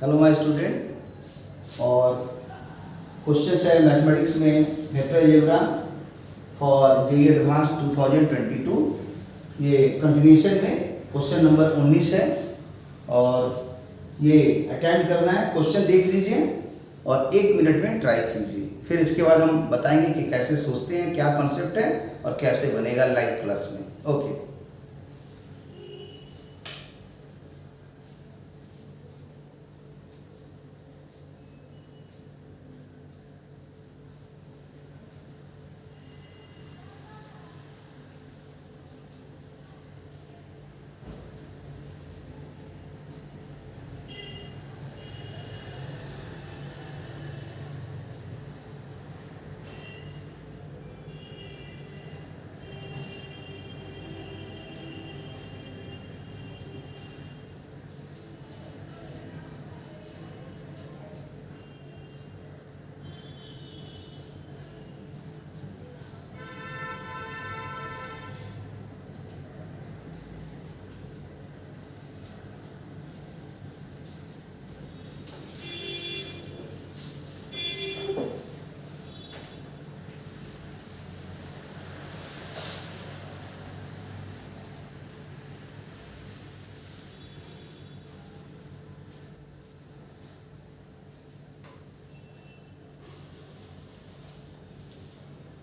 Hello my student. और question है mathematics में vector algebra for JEE advance 2022। ये कंटिन्यूशन में क्वेश्चन नंबर 19 है और ये अटेम्प्ट करना है। क्वेश्चन देख लीजिए और 1 मिनट में ट्राई कीजिए, फिर इसके बाद हम बताएंगे कि कैसे सोचते हैं, क्या कॉन्सेप्ट है और कैसे बनेगा लाइव क्लास में। ओके,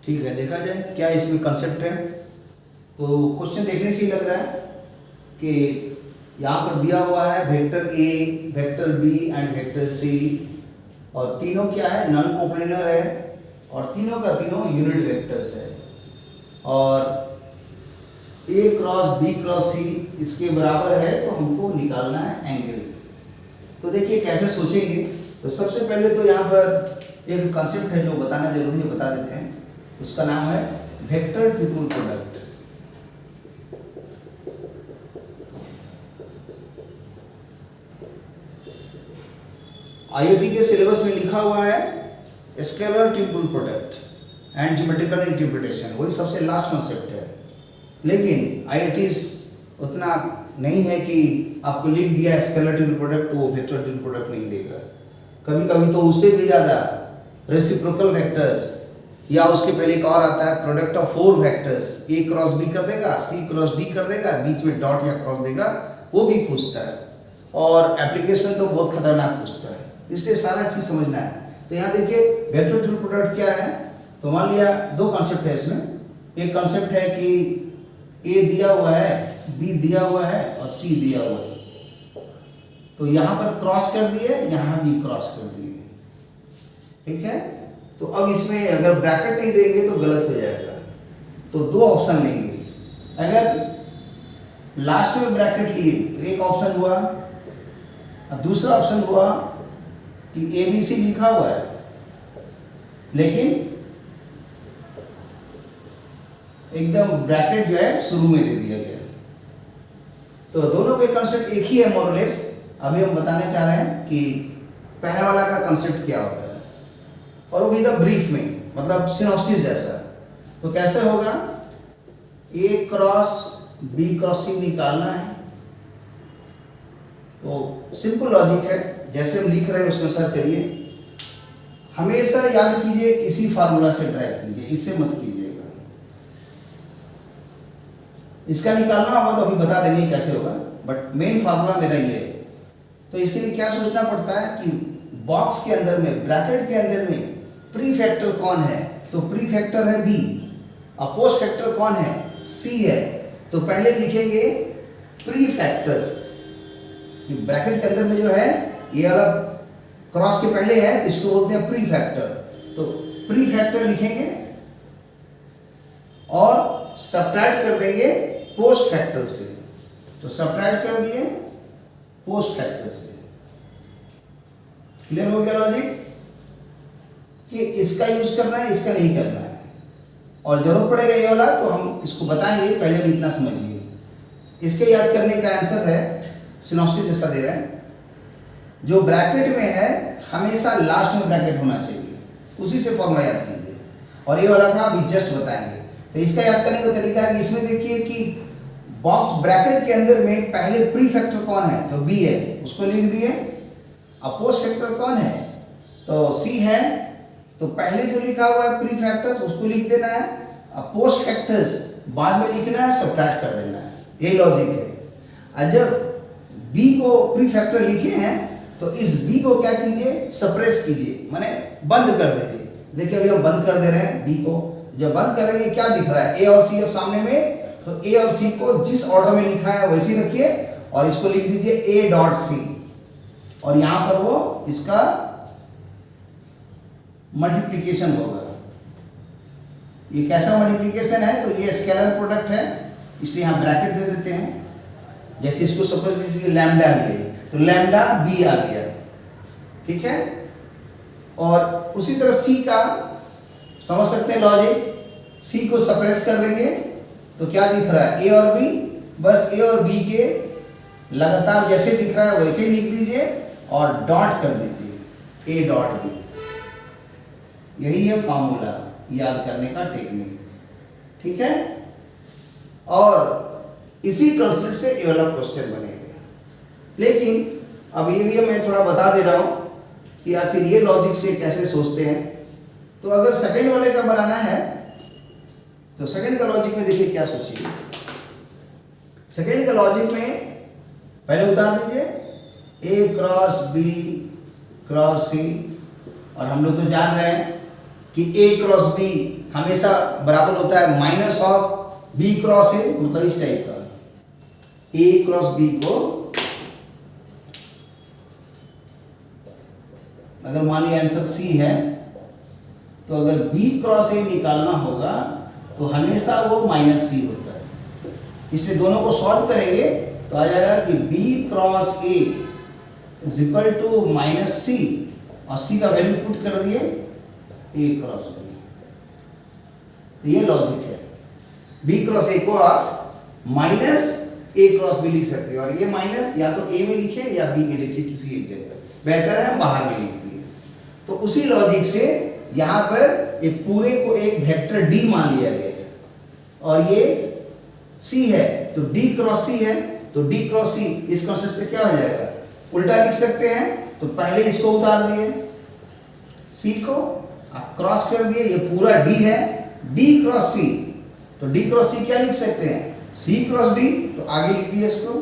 ठीक है, देखा जाए क्या इसमें कंसेप्ट है। तो क्वेश्चन देखने से ही लग रहा है कि यहाँ पर दिया हुआ है vector A, vector B and vector C, और तीनों क्या है, नॉन कोप्लेनर है और तीनों का तीनों यूनिट वेक्टर्स है। और ए क्रॉस बी क्रॉस सी इसके बराबर है, तो हमको निकालना है एंगल। तो देखिए कैसे सोचेंगे। तो सबसे पहले तो यहाँ पर एक कंसेप्ट है जो बताना जरूरी है, बता देते हैं। उसका नाम है वेक्टर ट्रिपल प्रोडक्ट। आईआईटी के सिलेबस में लिखा हुआ है scalar triple product and geometrical interpretation, वही सबसे लास्ट कॉन्सेप्ट है। लेकिन आईआईटी उतना नहीं है कि आपको लिख दिया स्केलर ट्रिपल प्रोडक्ट तो वेक्टर ट्रिपल प्रोडक्ट नहीं देगा। कभी कभी तो उससे भी ज़्यादा रेसिप्रोकल वेक्टर्स, या उसके पहले एक और आता है product of 4 vectors, A cross B कर देगा, सी क्रॉस डी कर देगा, बीच में डॉट या क्रॉस देगा, वो भी पूछता है। और एप्लीकेशन तो बहुत खतरनाक पूछता है, इसलिए सारा चीज़ समझना है। तो यहाँ देखिए वेक्टर ट्रिपल प्रोडक्ट क्या है। तो मान लिया 2 कॉन्सेप्ट है इसमें। एक कॉन्सेप्ट है कि ए दिया हुआ है, बी दिया हुआ है और सी दिया हुआ है। तो यहाँ पर क्रॉस कर दिए, यहाँ भी क्रॉस कर दिए, ठीक है। तो अब इसमें अगर ब्रैकेट नहीं देंगे तो गलत हो जाएगा। तो 2 ऑप्शन लेंगे। अगर लास्ट में ब्रैकेट लिए तो एक ऑप्शन हुआ, और दूसरा ऑप्शन हुआ कि ABC लिखा हुआ है लेकिन एकदम ब्रैकेट जो है शुरू में दे दिया गया। तो दोनों के कंसेप्ट एक ही है मोरलेस। अभी हम बताने चाह रहे हैं कि पहले वाला का कंसेप्ट क्या होता है, और वो भी एकदम ब्रीफ में, मतलब सिनॉप्सिस जैसा। तो कैसे होगा, ए क्रॉस बी क्रॉस सी निकालना है। तो सिंपल लॉजिक है, जैसे हम लिख रहे हैं उसमें सर करिए। हमेशा याद कीजिए इसी फार्मूला से ड्राइव कीजिए, इससे मत कीजिएगा। इसका निकालना होगा तो अभी बता देंगे कैसे होगा, बट मेन फार्मूला मेरा ये है। तो इसके लिए क्या सोचना पड़ता है कि बॉक्स के अंदर में, ब्रैकेट के अंदर में प्री फैक्टर कौन है, तो प्री फैक्टर है बी, और पोस्ट फैक्टर कौन है, सी है। तो पहले लिखेंगे प्री फैक्टर्स। ब्रैकेट के अंदर में जो है ये वाला क्रॉस के पहले है तो इसको बोलते हैं प्री फैक्टर। तो प्री फैक्टर लिखेंगे और सब्ट्रैक्ट कर देंगे पोस्ट फैक्टर से। तो सब्ट्रैक्ट कर दिए पोस्ट फैक्टर से। क्लियर हो गया लॉजिक कि इसका यूज करना है, इसका नहीं करना है। और जरूरत पड़ेगा ये वाला तो हम इसको बताएंगे, पहले भी इतना समझिए। इसके याद करने का आंसर है, सिनॉप्सिस जैसा दे रहे हैं, जो ब्रैकेट में है हमेशा लास्ट में ब्रैकेट होना चाहिए, उसी से फॉर्मूला याद कीजिए। और ये वाला था अभी जस्ट बताएंगे। तो इसका याद करने का तरीका है कि इसमें देखिए कि बॉक्स ब्रैकेट के अंदर में पहले प्री फैक्टर कौन है, तो बी है, उसको लिख दिए। अब पोस्ट फैक्टर कौन है, तो सी है, तो पहले जो लिखा हुआ है प्री फैक्टर्स उसको लिख देना है, अब पोस्ट फैक्टर्स बाद में लिखना है, सब्ट्रैक्ट कर देना है, यही लॉजिक है। और जब बी को प्री फैक्टर लिखे हैं तो इस बी को क्या कीजिए, सप्रेस कीजिए, माने बंद कर दीजिए। देखिए अभी हम बंद कर दे रहे हैं बी को, जब बंद करेंगे क्या दिख रहा है, ए और सी अब सामने में, तो ए और सी को जिस ऑर्डर में लिखा है वैसे ही रखिए और इसको लिख दीजिए ए डॉट सी, और यहां पर वो इसका मल्टीप्लिकेशन होगा। ये कैसा मल्टीप्लिकेशन है, तो ये स्केलर प्रोडक्ट है, इसलिए यहां ब्रैकेट दे देते हैं। जैसे इसको सपोज लीजिए लैम्डा है, तो लैम्डा बी आ गया, ठीक है। और उसी तरह सी का समझ सकते हैं लॉजिक, सी को सप्रेस कर देंगे तो क्या दिख रहा है, ए और बी, बस ए और बी के लगातार जैसे दिख रहा है वैसे ही लिख दीजिए और डॉट कर दीजिए, ए डॉट बी। यही है फॉर्मूला याद करने का टेक्निक, ठीक है। और इसी कंसेप्ट से ये वाला क्वेश्चन बनेगा। लेकिन अब ये भी मैं थोड़ा बता दे रहा हूं कि आखिर ये लॉजिक से कैसे सोचते हैं। तो अगर सेकंड वाले का बनाना है तो सेकंड का लॉजिक में देखिए क्या सोचिए। सेकंड का लॉजिक में पहले उतार दीजिए ए क्रॉस बी क्रॉस सी, और हम लोग तो जान रहे हैं कि ए क्रॉस बी हमेशा बराबर होता है minus of B cross A, मतलब इस टाइप का ए क्रॉस बी को अगर मान लिया आंसर सी है, तो अगर बी क्रॉस ए निकालना होगा तो हमेशा वो माइनस सी होता है, इसलिए दोनों को सॉल्व करेंगे तो आ जाएगा कि B cross A is equal to minus C, और सी का वैल्यू पुट कर दिए ए क्रॉस बी। तो ये लॉजिक है, बी क्रॉस ए को आप माइनस ए क्रॉस बी लिख सकते हैं, और ये माइनस या तो ए में लिखे या बी में लिखे, किसी एक जगह बेहतर है हम बाहर में लिख दिए। तो उसी लॉजिक से यहाँ पर ये पूरे को एक वेक्टर डी मान लिया गया है, और ये सी है तो डी क्रॉस सी है, तो डी क्रॉस सी इस कॉन्सेप्ट से क्या हो जाएगा, उल्टा लिख सकते हैं। तो पहले इसको उतार दिए, सी को क्रॉस कर दिए, ये पूरा डी है, डी क्रॉस सी, तो डी क्रॉस सी क्या लिख सकते हैं, सी क्रॉस डी, तो आगे लिख दिए इसको,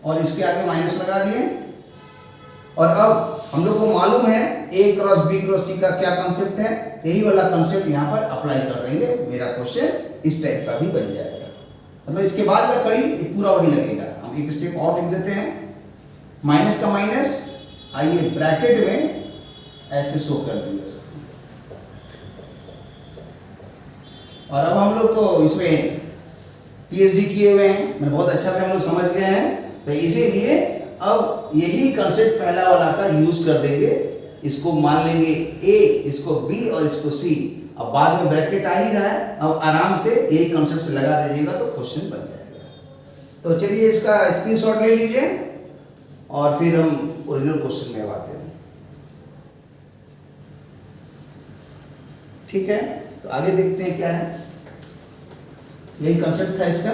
और इसके आगे माइनस लगा दिए। और अब हम लोग को मालूम है ए क्रॉस बी क्रॉस सी का क्या कंसेप्ट है, यही वाला कंसेप्ट यहाँ पर अप्लाई कर देंगे, मेरा क्वेश्चन इस टाइप का भी बन जाएगा। मतलब इसके बाद का कड़ी पूरा वही लगेगा। हम एक स्टेप और लिख देते हैं, माइनस का माइनस, आइए ब्रैकेट में ऐसे शो कर दिया इसको। और अब हम लोग तो इसमें पीएचडी किए हुए हैं, मैं बहुत अच्छा से हम लोग समझ गए हैं, तो इसीलिए अब यही कंसेप्ट पहला वाला का यूज कर देंगे। इसको मान लेंगे ए, इसको बी और इसको सी। अब बाद में ब्रैकेट आ ही रहा है, अब आराम से यही कंसेप्ट से लगा दीजिएगा तो क्वेश्चन बन जाएगा। तो चलिए इसका स्क्रीनशॉट ले लीजिए और फिर हम ओरिजिनल क्वेश्चन में आते हैं, ठीक है। तो आगे देखते हैं क्या है, यही कंसेप्ट था इसका।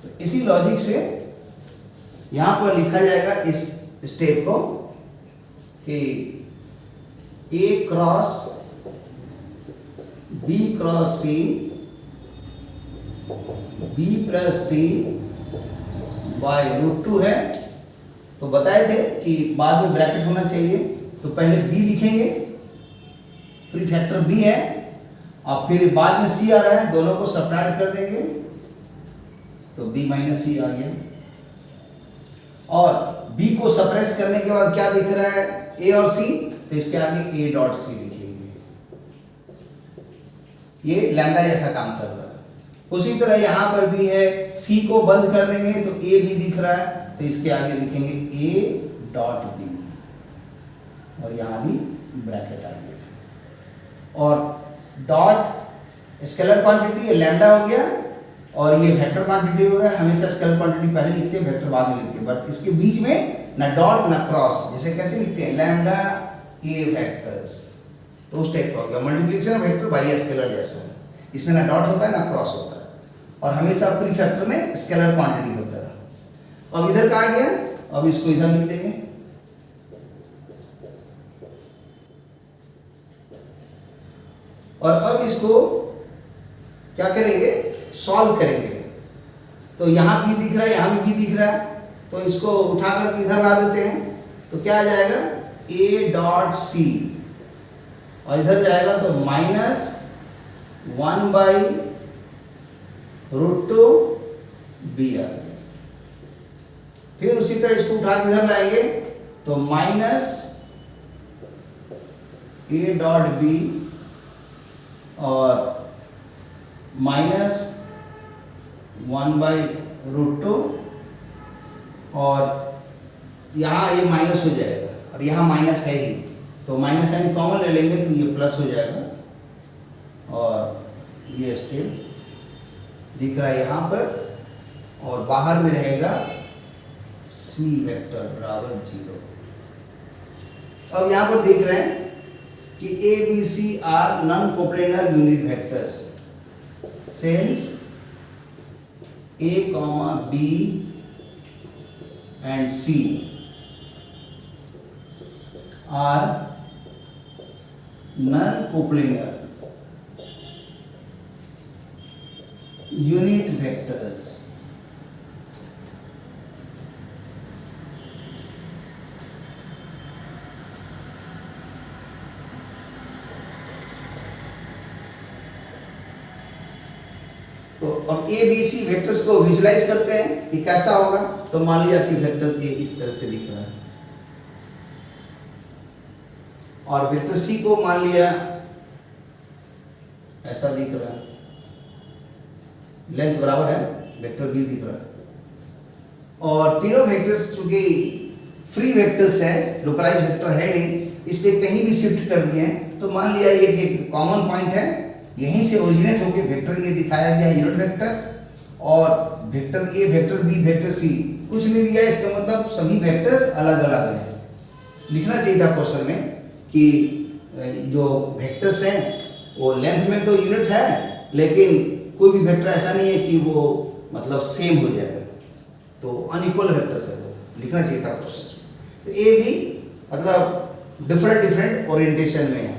तो इसी लॉजिक से यहां पर लिखा जाएगा इस स्टेप को कि ए क्रॉस बी क्रॉस सी, बी प्लस सी बाय √2 है। तो बताए थे कि बाद में ब्रैकेट होना चाहिए, तो पहले b लिखेंगे, प्री फैक्टर b है, और फिर बाद में c आ रहा है, दोनों को सब्ट्रैक्ट कर देंगे तो b माइनस सी आ गया। और b को सप्रेस करने के बाद क्या दिख रहा है, a और c, तो इसके आगे a डॉट सी लिखेंगे, ये लैम्डा जैसा काम कर रहा है। उसी तरह यहां पर भी है, c को बंद कर देंगे तो a भी दिख रहा है, तो इसके आगे लिखेंगे a डॉट बी, और यहां भी ब्रैकेट आ गया। और डॉट स्केलर क्वांटिटी ये लैम्डा हो गया, और ये वेक्टर क्वांटिटी हो गया। हमेशा स्केलर क्वांटिटी पहले लिखते हैं, वेक्टर बाद में लिखते हैं, बट इसके बीच में ना डॉट ना क्रॉस, जैसे कैसे लिखते हैं, लैम्डा ए वेक्टर्स, तो उस टाइप का हो गया मल्टीप्लिकेशन वेक्टर बाई स्केलर जैसा है, इसमें ना डॉट होता है ना क्रॉस होता है और हमेशा प्री फैक्टर में स्केलर क्वांटिटी होता है। अब इधर कहाँ गया, अब इसको इधर लिख देंगे और अब इसको क्या करेंगे, सॉल्व करेंगे। तो यहाँ b दिख रहा है, यहाँ भी b दिख रहा है, तो इसको उठा कर इधर ला देते हैं तो क्या आ जाएगा a डॉट c और इधर जाएगा तो माइनस 1 बाई रूट 2 b आ गया। फिर उसी तरह इसको उठा के इधर लाएंगे तो माइनस a डॉट b और माइनस 1 बाई रूट 2 और यहाँ ये माइनस हो जाएगा और यहाँ माइनस है ही तो माइनस साइन कॉमन ले लेंगे तो ये प्लस हो जाएगा और ये स्टिल दिख रहा है यहाँ पर और बाहर में रहेगा c वेक्टर बराबर 0। अब यहाँ पर देख रहे हैं कि a b c are non coplanar unit vectors since a b and c are non-coplanar unit vectors. तो अब ए बी सी वेक्टर्स को विजुलाइज करते हैं कि कैसा होगा। तो मान लिया कि वेक्टर ए इस तरह से दिख रहा है और वेक्टर सी को मान लिया ऐसा दिख रहा है, लेंथ बराबर है, वेक्टर बी दिख रहा है और तीनों वेक्टर्स चूंकि फ्री वेक्टर्स है, लोकलाइज वेक्टर है नहीं, इसलिए कहीं भी शिफ्ट कर दिए हैं। तो मान लिया ये कॉमन पॉइंट है, यहीं से ओरिजिनेट होकर वेक्टर ए दिखाया गया यूनिट वेक्टर्स और vector A vector B vector C कुछ नहीं दिया, इसका मतलब सभी वेक्टर्स अलग अलग हैं। लिखना चाहिए था क्वेश्चन में कि जो वेक्टर्स हैं वो लेंथ में तो यूनिट है लेकिन कोई भी वेक्टर ऐसा नहीं है कि वो मतलब सेम हो जाएगा, तो अनइक्वल वेक्टर्स है, वो लिखना चाहिए था क्वेश्चन में। तो ए बी मतलब डिफरेंट ओरिएंटेशन में है।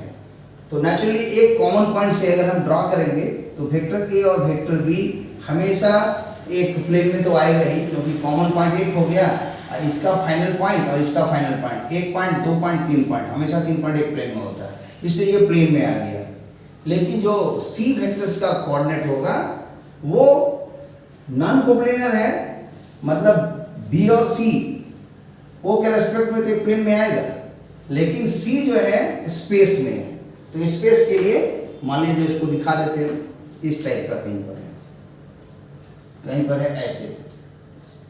तो नेचुरली एक कॉमन पॉइंट से अगर हम ड्रॉ करेंगे तो वेक्टर ए और वेक्टर बी हमेशा एक प्लेन में तो आएगा ही, क्योंकि कॉमन पॉइंट एक हो गया, इसका फाइनल पॉइंट और इसका फाइनल पॉइंट, एक पॉइंट, दो पॉइंट, तीन पॉइंट, हमेशा तीन पॉइंट एक प्लेन में होता है, इसलिए ये प्लेन में आ गया। लेकिन जो सी वेक्टर्स का कोऑर्डिनेट होगा वो नॉन कोप्लेनर है, मतलब बी और सी ओ के रेस्पेक्ट में तो एक प्लेन में आएगा, लेकिन सी जो है स्पेस में है। तो स्पेस के लिए मान लीजिए उसको दिखा देते हैं, इस टाइप का कहीं पर है, कहीं पर है ऐसे,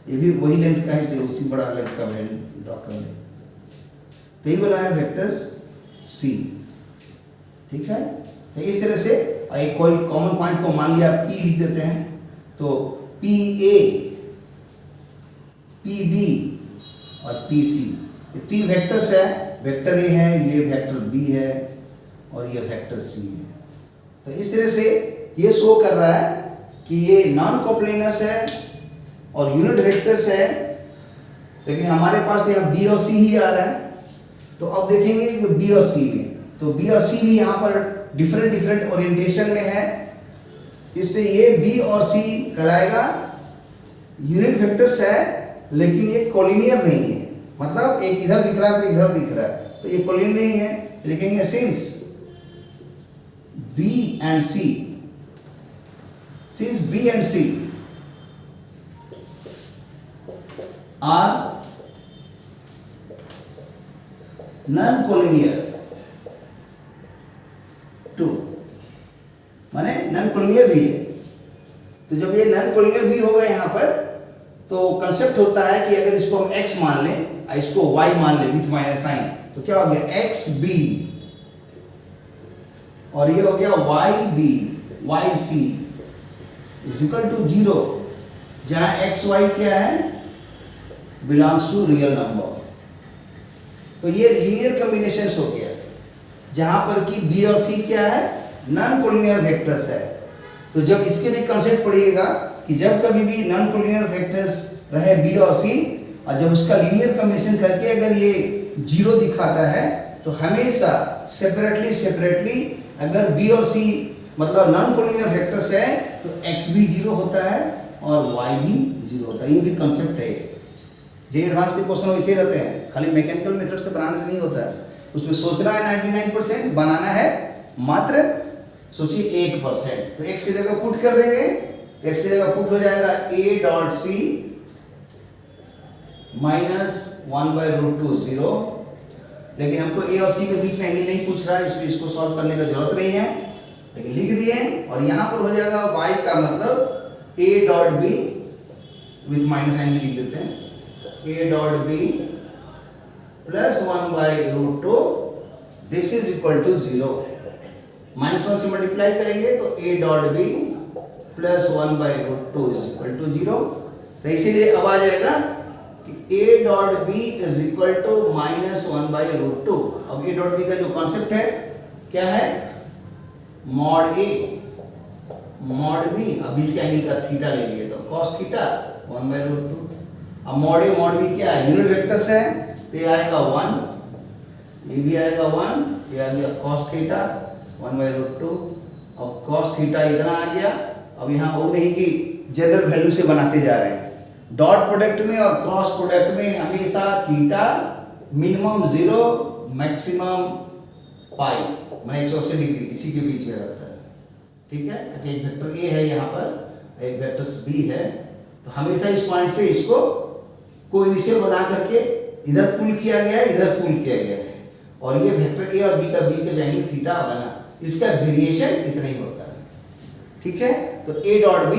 ये भी वही लेंथ का है, जो उसी बड़ा लेंथ का ड्रॉ कर दें। तो ये बोला है वेक्टर्स सी, ठीक है। तो इस तरह से एक कोई कॉमन पॉइंट को मान लिया P लिख देते हैं, तो पी ए, पी बी और पी सी, ये तीन वेक्टर्स है, वेक्टर ए है, ये वेक्टर बी है और ये वेक्टर सी है। तो इस तरह से ये शो कर रहा है कि ये नॉन कोप्लेनर्स है और यूनिट वेक्टर्स है, लेकिन हमारे पास तो यहाँ बी और सी ही आ रहा है। तो अब देखेंगे कि बी और सी में, तो बी और सी भी यहाँ पर डिफरेंट ओरिएंटेशन में है, इसलिए ये बी और सी कहलाएगा यूनिट वेक्टर्स है, लेकिन ये कोलिनियर नहीं है, मतलब एक इधर दिख रहा है तो इधर दिख रहा है, तो ये कोलिनियर नहीं है। लिखेंगे since B and C, since B and C are non collinear too, माने नॉन कोलिनियर भी है। तो जब ये नॉन कोलिनियर भी होगा यहाँ पर, तो कंसेप्ट होता है कि अगर इसको हम x मान लें, इसको y मान लें विथ माइनस साइन, तो क्या हो गया x b और ये हो गया y b y c is equal to 0, जहां x y क्या है, बिलोंग्स टू रियल नंबर। तो ये लीनियर कॉम्बिनेशंस हो गया। जहां पर कि बी और सी क्या है, नॉन कोलिनियर वेक्टर्स है। तो जब इसके भी कंसेप्ट पढ़िएगा कि जब कभी भी नॉन कोलिनियर वेक्टर्स रहे बी और सी, और जब उसका लीनियर कॉम्बिनेशन करके अगर ये जीरो दिखाता है तो हमेशा सेपरेटली अगर बी और सी मतलब नॉन कोलिनियर वेक्टर्स है तो एक्स भी जीरो होता है और वाई भी जीरो होता है। ये भी कंसेप्ट है। जे एडवांस के क्वेश्चन वैसे रहते हैं, खाली मैकेनिकल मेथड से बनाने से नहीं होता है, उसमें सोचना है 99%, बनाना है मात्र सोचिए 1%। तो x की जगह पुट कर देंगे, तो x की जगह पुट हो जाएगा a डॉट सी माइनस 1/√2 0। लेकिन हमको a और c के बीच में एंगल नहीं पूछ रहा है, इसलिए इसको सॉल्व करने का जरूरत नहीं है, लेकिन लिख दिए। और यहाँ पर हो जाएगा y का मतलब a dot b with minus angle लिख देते हैं, a dot b plus 1/√2 this is equal to 0। -1 से मल्टीप्लाई करेंगे तो a dot b plus 1/√2 is equal to 0। तो इसीलिए अब आ जाएगा कि a dot b is equal to -1/√2। अब a डॉट b का जो कॉन्सेप्ट है क्या है, मॉड a मॉड b। अब बीच के एंगल का थीटा ले लिए तो cos थीटा 1/√2। अब मॉड a मॉड b क्या है, यूनिट वेक्टर्स है, तो ये आएगा 1, ये भी आएगा 1, ये आ गया cos थीटा 1/√2। अब cos थीटा इतना आ गया। अब यहाँ वो नहीं कि जनरल वैल्यू से बनाते जा रहे हैं, डॉट प्रोडक्ट में और क्रॉस प्रोडक्ट में हमेशा थीटा मिनिमम 0 मैक्सिमम पाई माने 180 डिग्री इसी के बीच में रहता है। ठीक है, एक वेक्टर ए है यहाँ पर, एक वेक्टर बी है, तो हमेशा इस पॉइंट से इसको कोइनिशियल बना करके इधर पुल किया गया है, इधर पुल किया गया है, और ये वेक्टर ए और बी का बीच का एंगल थीटा बना, इसका वेरिएशन इतना ही होता है। ठीक है, तो a डॉट b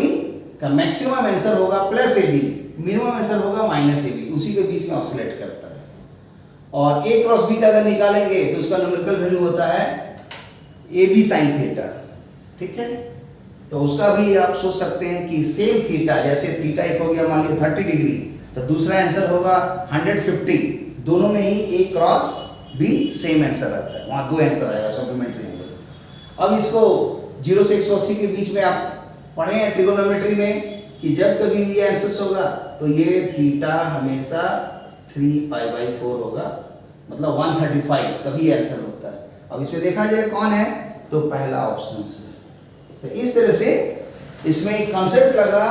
का मैक्सिमम आंसर होगा plus A B, minimum answer होगा माइनस ए बी, उसी के बीच में ऑसिलेट करता है। और a क्रॉस b का अगर निकालेंगे तो उसका न्यूमेरिकल वैल्यू होता है ए बी साइन थीटा। ठीक है, तो उसका भी आप सोच सकते हैं कि सेम थीटा, जैसे थीटा एक हो गया मान लीजिए 30 डिग्री, तो दूसरा आंसर होगा 150। दोनों में ही a cross b same answer आता है, वहाँ दो आंसर आएगा सप्लीमेंट्री एंगल। अब इसको 0 से 180 के बीच में आप पढ़े हैं ट्रिगोनोमेट्री में कि जब कभी भी आंसर होगा तो ये थीटा हमेशा 3π/4 होगा, मतलब 135, तभी आंसर होता है। अब इसमें देखा जाए कौन है, तो पहला ऑप्शन है। तो इस तरह से इसमें एक कॉन्सेप्ट लगा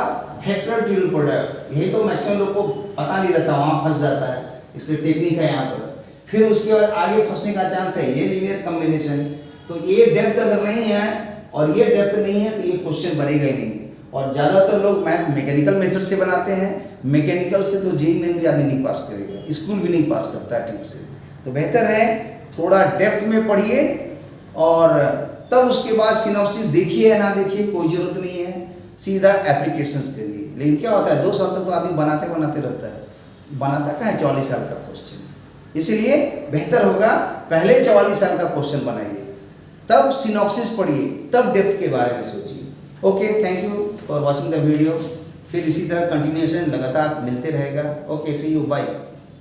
वेक्टर ड्यूल प्रोडक्ट, यही तो मैक्सिमम लोग को पता नहीं रहता, वहाँ फंस जाता है, इसलिए टेक्निक है यहाँ पर। फिर उसके बाद आगे फंसने का चांस है ये लीनियर कॉम्बिनेशन। तो ये डेप्थ अगर नहीं है और ये डेप्थ नहीं है तो ये क्वेश्चन बनेगा ही नहीं। और ज़्यादातर लोग मैथ मैकेनिकल मेथड से बनाते हैं, मैकेनिकल से तो जेईई मेन भी आदमी नहीं पास करेगा, स्कूल भी नहीं पास करता है ठीक से। तो बेहतर है थोड़ा डेप्थ में पढ़िए और तब उसके बाद सिनॉप्सिस देखिए या ना देखिए कोई ज़रूरत नहीं है, सीधा एप्लीकेशंस करिए। लेकिन क्या होता है 2 साल तक तो आदमी बनाते रहता है, बनाता क्या है 44 साल का क्वेश्चन। इसलिए बेहतर होगा पहले 44 साल का क्वेश्चन बनाइए, तब सिनॉप्सिस पढ़िए, तब डेप्थ के बारे में सोचिए। Okay, thank you for watching the video. फिर इसी तरह कंटिन्यूएशन लगातार मिलते रहेगा। Okay, see you, bye.